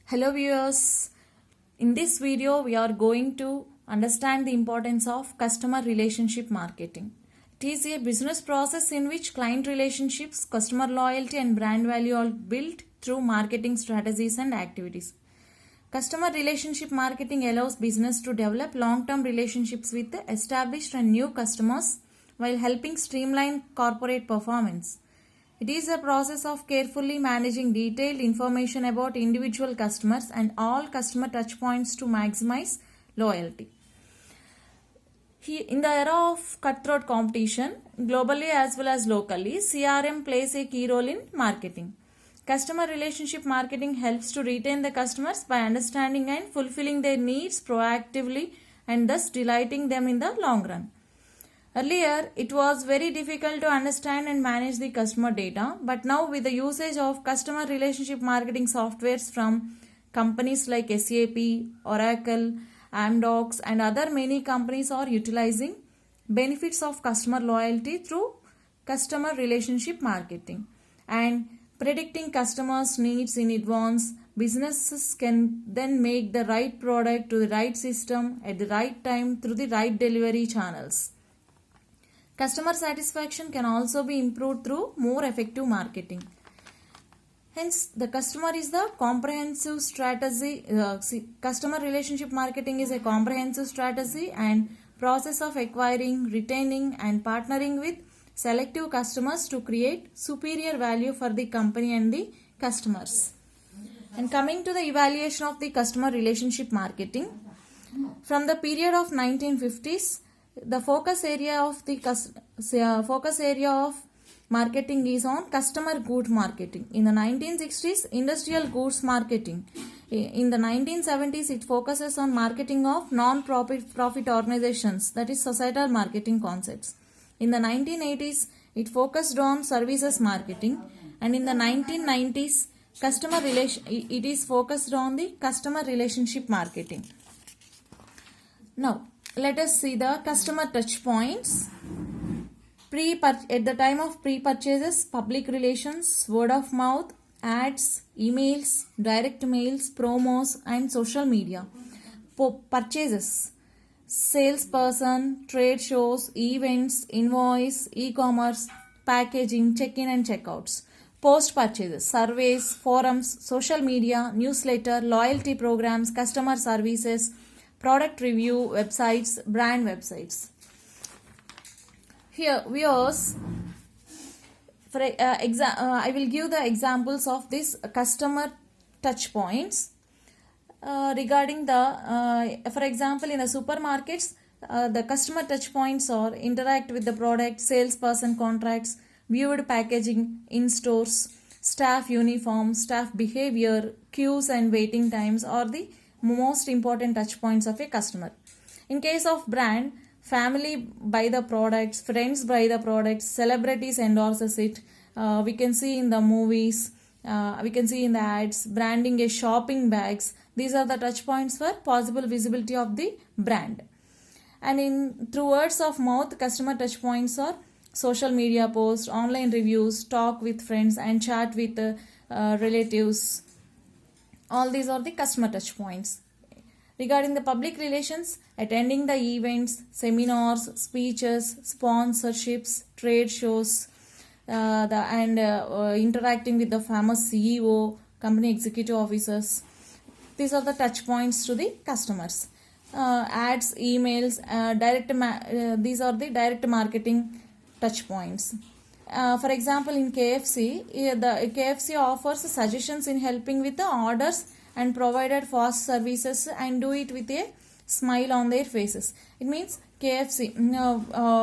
Hello viewers, in this video we are going to understand the importance of customer relationship marketing. It is a business process in which client relationships, customer loyalty and brand value are built through marketing strategies and activities. Customer relationship marketing allows business to develop long-term relationships with established and new customers while helping streamline corporate performance. It is a process of carefully managing detailed information about individual customers and all customer touchpoints to maximize loyalty. In the era of cutthroat competition, globally as well as locally, CRM plays a key role in marketing. Customer relationship marketing helps to retain the customers by understanding and fulfilling their needs proactively and thus delighting them in the long run. Earlier, it was very difficult to understand and manage the customer data, but now with the usage of customer relationship marketing softwares from companies like SAP, Oracle, Amdocs and other many companies are utilizing benefits of customer loyalty through customer relationship marketing. And predicting customers' needs in advance, businesses can then make the right product to the right system at the right time through the right delivery channels. Customer satisfaction can also be improved through more effective marketing. Hence, the customer is the comprehensive strategy. Customer relationship marketing is a comprehensive strategy and process of acquiring, retaining and partnering with selective customers to create superior value for the company and the customers. And coming to the evaluation of the customer relationship marketing, from the period of 1950s, the focus area of marketing is on customer goods marketing. In the 1960s, industrial goods marketing. In the 1970s, it focuses on marketing of non-profit organizations, that is societal marketing concepts. In the 1980s, it focused on services marketing, and in the 1990s, it is focused on the customer relationship marketing. Now, let us see the customer touch points. At the time of pre-purchases, public relations, word of mouth, ads, emails, direct mails, promos and social media. Purchases, salesperson, trade shows, events, invoice, e-commerce, packaging, check-in and checkouts. Post-purchases, surveys, forums, social media, newsletter, loyalty programs, customer services, product review, websites, brand websites. Here, viewers, I will give the examples of these customer touch points. Regarding the, for example, in the supermarkets, the customer touch points are interact with the product, salesperson contracts, viewed packaging in stores, staff uniform, staff behavior, queues and waiting times are the most important touch points of a customer. In case of brand, family buy the products, friends buy the products, celebrities endorses it. We can see in the movies, we can see in the ads, branding is shopping bags. These are the touch points for possible visibility of the brand. And through words of mouth, customer touch points are social media posts, online reviews, talk with friends and chat with relatives. All these are the customer touch points. Regarding the public relations, attending the events, seminars, speeches, sponsorships, trade shows, interacting with the famous CEO, company executive officers. These are the touch points to the customers. Ads, emails, these are the direct marketing touch points. For example, in KFC, the KFC offers suggestions in helping with the orders and provided fast services and do it with a smile on their faces. It means KFC,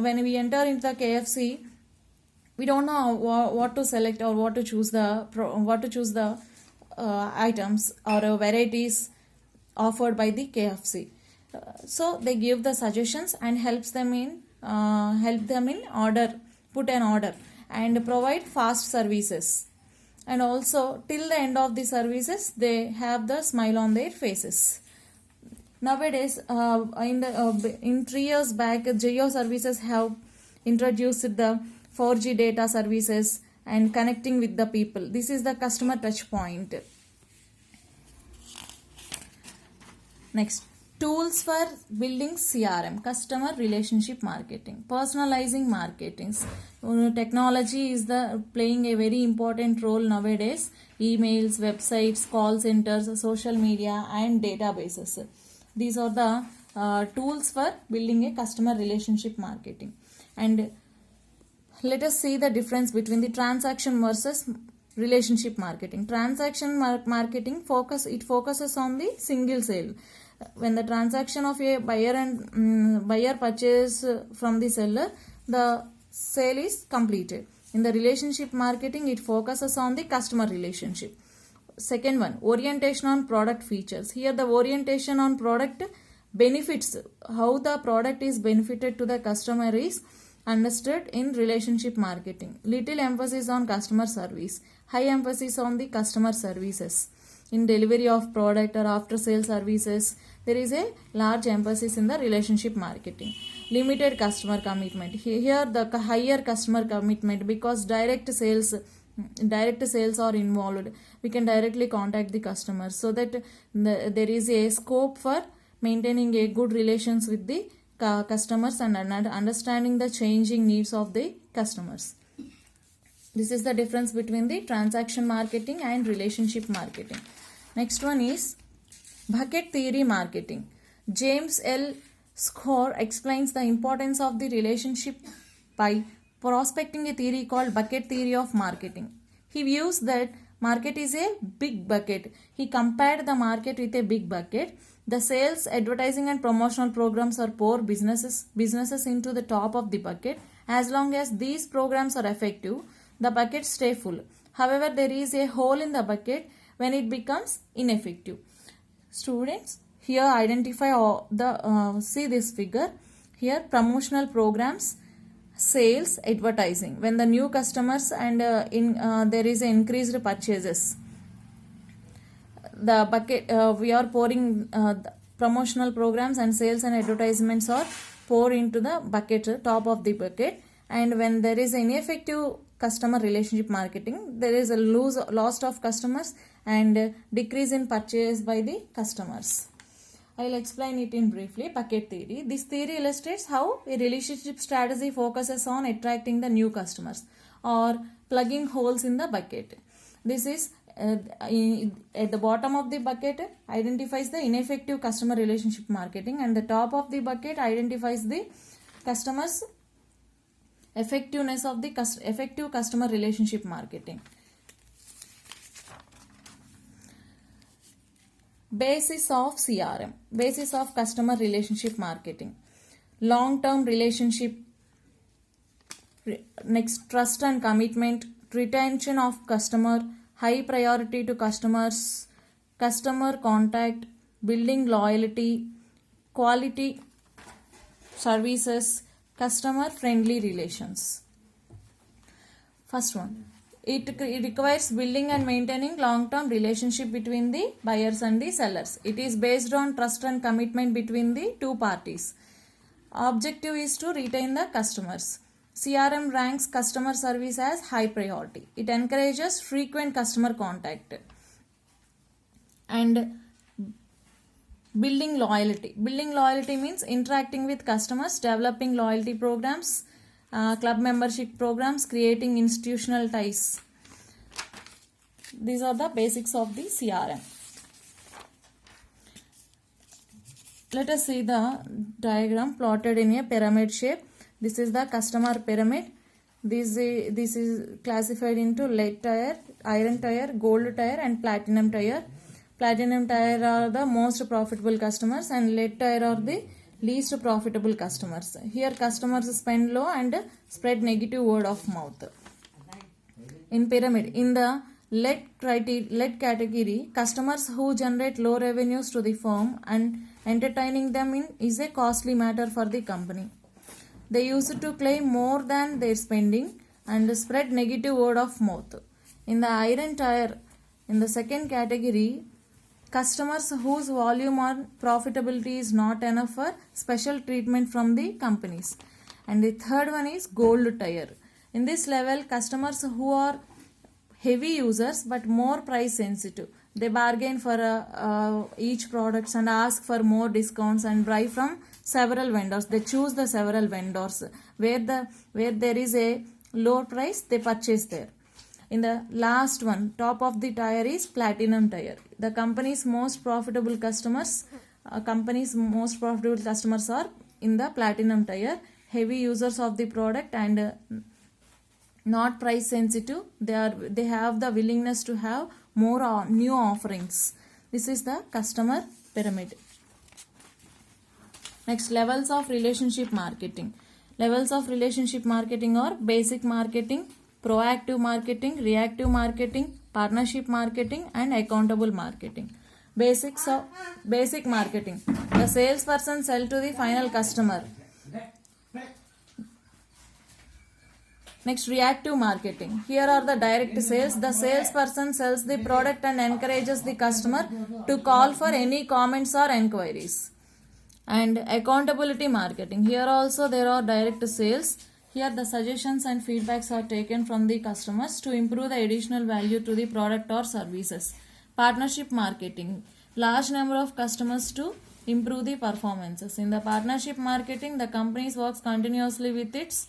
when we enter into the KFC, we don't know what to select or what to choose the items or varieties offered by the KFC. So they give the suggestions and help them in put an order and provide fast services. And also till the end of the services, they have the smile on their faces. Nowadays, in 3 years back, Jio services have introduced the 4G data services and connecting with the people. This is the customer touch point. Next, tools for building CRM, customer relationship marketing, personalizing marketing. Technology is playing a very important role nowadays. Emails, websites, call centers, social media, and databases. These are the tools for building a customer relationship marketing. And let us see the difference between the transaction versus relationship marketing. Transaction marketing focuses on the single sale. When the transaction of a buyer purchase from the seller, the sale is completed. In the relationship marketing, it focuses on the customer relationship. Second one, orientation on product features. Here the orientation on product benefits, how the product is benefited to the customer, is understood in relationship marketing. Little emphasis on customer service, high emphasis on the customer services. In delivery of product or after sale services, there is a large emphasis in the relationship marketing. Limited customer commitment. Here the higher customer commitment, because direct sales are involved. We can directly contact the customers, so that there is a scope for maintaining a good relations with the customers and understanding the changing needs of the customers. This is the difference between the transaction marketing and relationship marketing. Next one is bucket theory marketing. James L. Score explains the importance of the relationship by prospecting a theory called bucket theory of marketing. He views that market is a big bucket. He compared the market with a big bucket. The sales, advertising and promotional programs are poor businesses into the top of the bucket. As long as these programs are effective, the bucket stay full. However, there is a hole in the bucket when it becomes ineffective. Students, here identify see this figure. Here promotional programs, sales, advertising. When the new customers and there is increased purchases, the bucket we are pouring the promotional programs and sales and advertisements are poured into the bucket, top of the bucket. And when there is ineffective customer relationship marketing, there is a loss of customers and decrease in purchase by the customers. I will explain it in briefly. Bucket theory. This theory illustrates how a relationship strategy focuses on attracting the new customers or plugging holes in the bucket. This is at the bottom of the bucket identifies the ineffective customer relationship marketing, and the top of the bucket identifies the customers effectiveness of the effective customer relationship marketing. Basis of CRM, basis of customer relationship marketing. Long-term relationship, next trust and commitment, retention of customer, high priority to customers, customer contact, building loyalty, quality services, customer friendly relations. First one, it requires building and maintaining long-term relationship between the buyers and the sellers. It is based on trust and commitment between the two parties. Objective is to retain the customers. CRM ranks customer service as high priority. It encourages frequent customer contact. And building loyalty. Building loyalty means interacting with customers, developing loyalty programs, club membership programs, creating institutional ties. These are the basics of the CRM. Let us see the diagram plotted in a pyramid shape. This is the customer pyramid. This is classified into lead tier, iron tier, gold tier and platinum tier. Platinum tier are the most profitable customers and lead tier are the least profitable customers. Here customers spend low and spread negative word of mouth. In pyramid, in the lead category, customers who generate low revenues to the firm and entertaining them is a costly matter for the company. They used to claim more than their spending and spread negative word of mouth. In the iron tier, in the second category, customers whose volume or profitability is not enough for special treatment from the companies. And the third one is gold tier. In this level, customers who are heavy users but more price sensitive. they bargain for each products and ask for more discounts and buy from several vendors. They choose the several vendors where there is a low price, they purchase there. In the last one, top of the tier is platinum tier. The company's most profitable customers are in the platinum tier, heavy users of the product and not price sensitive. They have the willingness to have more new offerings. This is the customer pyramid. Next, levels of relationship marketing. Levels of relationship marketing are basic marketing, proactive marketing, reactive marketing, partnership marketing and accountable marketing. Basics of basic marketing. The salesperson sells to the final customer. Next, reactive marketing. Here are the direct sales. The salesperson sells the product and encourages the customer to call for any comments or enquiries. And accountability marketing. Here also there are direct sales. Here the suggestions and feedbacks are taken from the customers to improve the additional value to the product or services. Partnership marketing. Large number of customers to improve the performances. In the partnership marketing, the company works continuously with its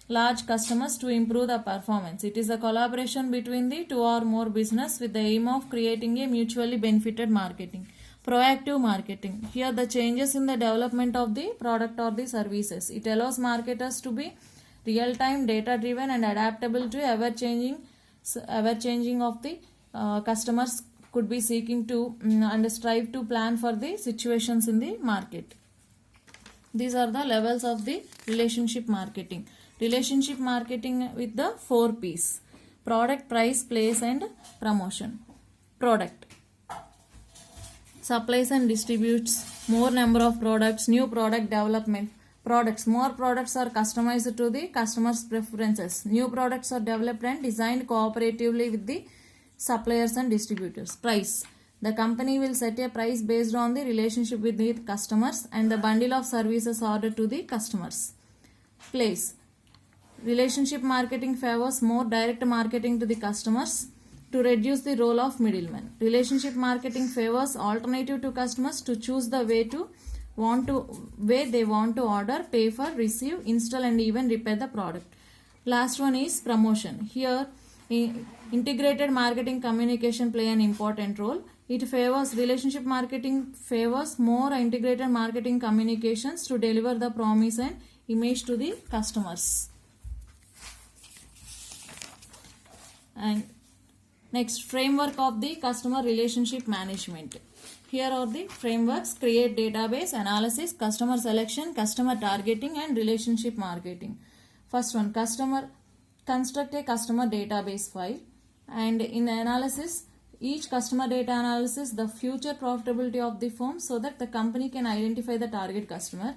large customers to improve the performance. It is a collaboration between the two or more business with the aim of creating a mutually benefited marketing. Proactive marketing. Here the changes in the development of the product or the services. It allows marketers to be real-time, data-driven and adaptable to ever-changing of the customers could be seeking to and strive to plan for the situations in the market. These are the levels of the relationship marketing. Relationship marketing with the 4 P's. Product, price, place and promotion. Product. Supplies and distributes more number of products, new product development. Products. More products are customized to the customer's preferences. New products are developed and designed cooperatively with the suppliers and distributors. Price. The company will set a price based on the relationship with the customers and the bundle of services ordered to the customers. Place. Relationship marketing favors more direct marketing to the customers to reduce the role of middlemen. Relationship marketing favors alternative to customers to choose the way they want to order, pay for, receive, install and even repair the product. Last one is promotion. Here integrated marketing communication play an important role. Relationship marketing favors more integrated marketing communications to deliver the promise and image to the customers. And next, framework of the customer relationship management. Here are the frameworks: create database, analysis, customer selection, customer targeting and relationship marketing. First one, construct a customer database file, and in analysis, each customer data analysis the future profitability of the firm so that the company can identify the target customer.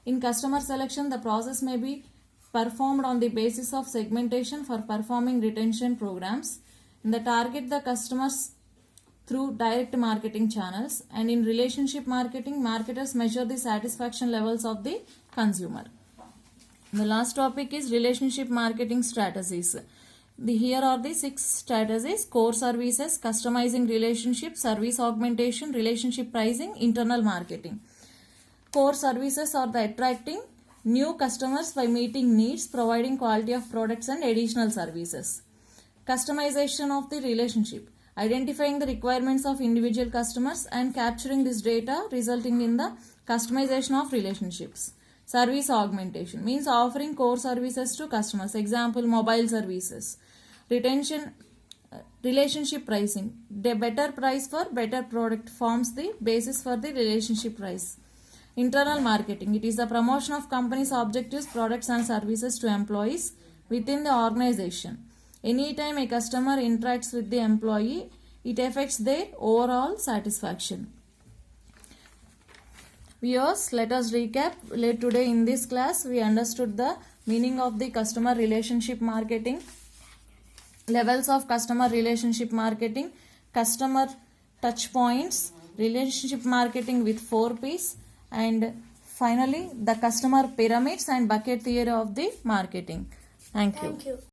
In customer selection, the process may be performed on the basis of segmentation for performing retention programs. In the target the customers through direct marketing channels, and in relationship marketing, marketers measure the satisfaction levels of the consumer. The last topic is relationship marketing strategies. Here are the 6 strategies: core services, customizing relationships, service augmentation, relationship pricing, internal marketing. Core services are the attracting new customers by meeting needs, providing quality of products and additional services. Customization of the relationship, identifying the requirements of individual customers and capturing this data resulting in the customization of relationships. Service augmentation means offering core services to customers, example mobile services. Relationship pricing, the better price for better product forms the basis for the relationship price. Internal marketing, it is the promotion of company's objectives, products and services to employees within the organization. Anytime a customer interacts with the employee, it affects their overall satisfaction. Viewers, let us recap. Today in this class, we understood the meaning of the customer relationship marketing, levels of customer relationship marketing, customer touch points, relationship marketing with 4 P's, and finally the customer pyramids and bucket theory of the marketing. Thank you.